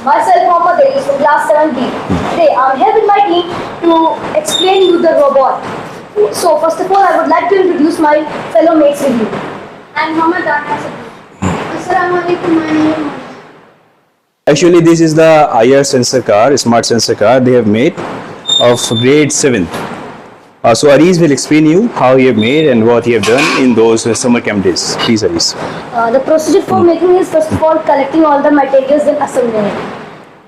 Myself, Mohammad Ali, from class 7B. Today, I'm here with my team to explain you the robot. So, first of all, I would like to introduce my fellow mates with you. I'm Mohammad Ali. Assalamu alaikum. My name is Mohammad. Actually, this is the IR sensor car, smart sensor car they have made of grade 7. So Aris will explain you how he have made and what he have done in those summer camp days. Please, Aris. The procedure for making is first of all collecting all the materials and assembling it.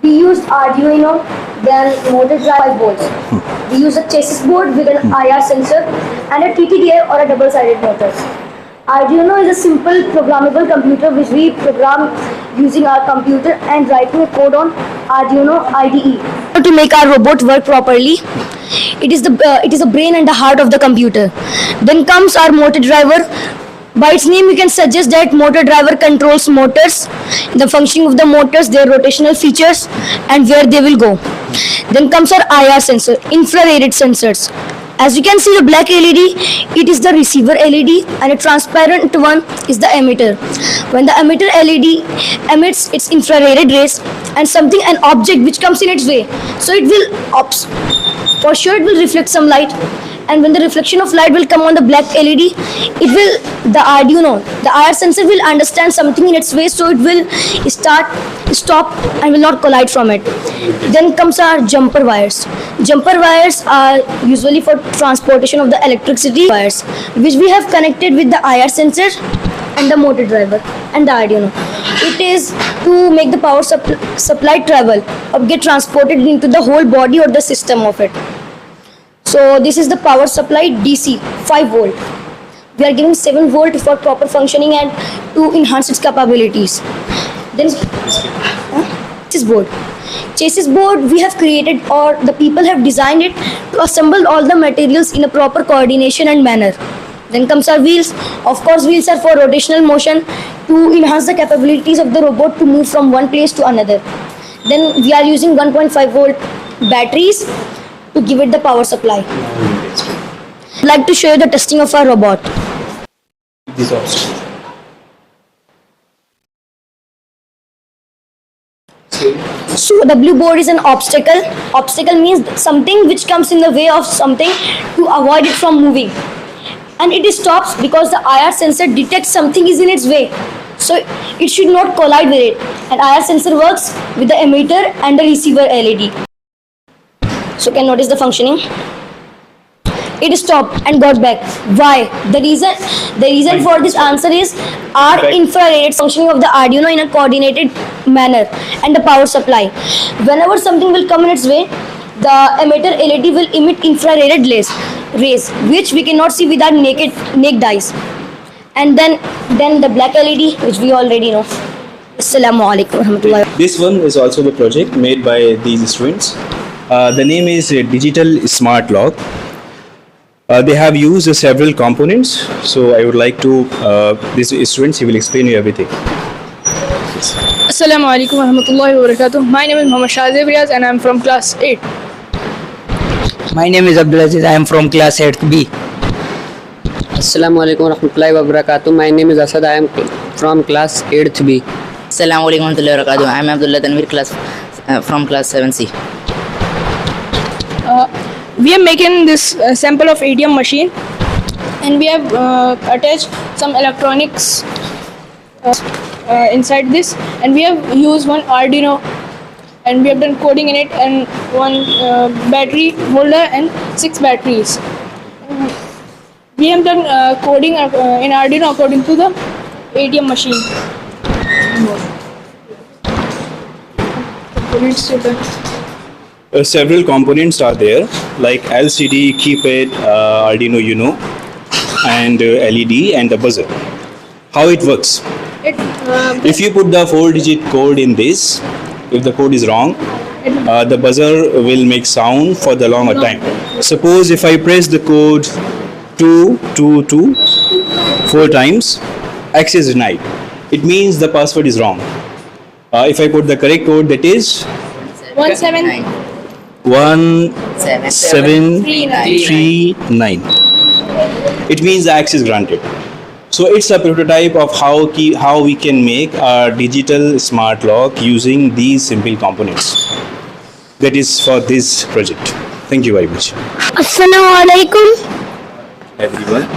We used Arduino, then motor drive 5 volts. We use a chassis board with an IR sensor and a TTDA or a double-sided motor. Arduino is a simple programmable computer which we program using our computer and writing a code on Arduino IDE. To make our robot work properly, it is the brain and the heart of the computer. Then comes our motor driver. By its name, you can suggest that motor driver controls motors, the functioning of the motors, their rotational features, and where they will go. Then comes our IR sensor, infrared sensors. As you can see, the black LED, it is the receiver LED, and a transparent one is the emitter. When the emitter LED emits its infrared rays and an object which comes in its way, so it will for sure it will reflect some light, and when the reflection of light will come on the black LED, the Arduino, the IR sensor will understand something in its way, so it will stop and will not collide from it. Then comes our jumper wires. Jumper wires are usually for transportation of the electricity wires, which we have connected with the IR sensor and the motor driver and the Arduino. It is to make the power supply travel or get transported into the whole body or the system of it. So this is the power supply DC 5 volt. We are giving 7 volt for proper functioning and to enhance its capabilities. Then chassis board we have created, or the people have designed it to assemble all the materials in a proper coordination and manner. Then comes our wheels. Of course, wheels are for rotational motion to enhance the capabilities of the robot to move from one place to another. Then we are using 1.5 volt batteries to give it the power supply. I'd like to show you the testing of our robot. These obstacles. So the blue board is an obstacle. Obstacle means something which comes in the way of something to avoid it from moving. And it stops because the IR sensor detects something is in its way. So it should not collide with it. And IR sensor works with the emitter and the receiver LED. So you can notice the functioning. It stopped and got back. Why? The reason for this answer is our infrared functioning of the Arduino in a coordinated manner and the power supply. Whenever something will come in its way, the emitter LED will emit infrared rays which we cannot see with our naked eyes. And then the black LED, which we already know. Assalamu alaikum warahmatullahi. This one is also the project made by these students. The name is Digital Smart Lock. They have used several components, so I would like to, these students, he will explain you everything. Assalamu alaikum warahmatullahi wabarakatuh. My name is Mohammad Shahzeb Riaz and I am from class 8. My name is Abdulaziz. I am from class 8B. Assalamu alaikum warahmatullahi wabarakatuh. My name is Asad. I am from class 8B. Assalamu alaikum warahmatullahi wabarakatuh. I am Abdullah Tanvir from class 7C. We are making this sample of ATM machine, and we have attached some electronics inside this, and we have used one Arduino, and we have done coding in it, and one battery holder and 6 batteries. We have done coding in Arduino according to the ATM machine. Several components are there, like LCD, keypad, Arduino Uno, and LED and the buzzer. How it works? If you put the 4-digit code in this, if the code is wrong, the buzzer will make sound for the longer time. Suppose if I press the code 222 4 times, access denied. It means the password is wrong. If I put the correct code, that is 1739. It means the access granted. So it's a prototype of how we can make a digital smart lock using these simple components. That is for this project. Thank you very much. Assalamu alaikum. Everyone.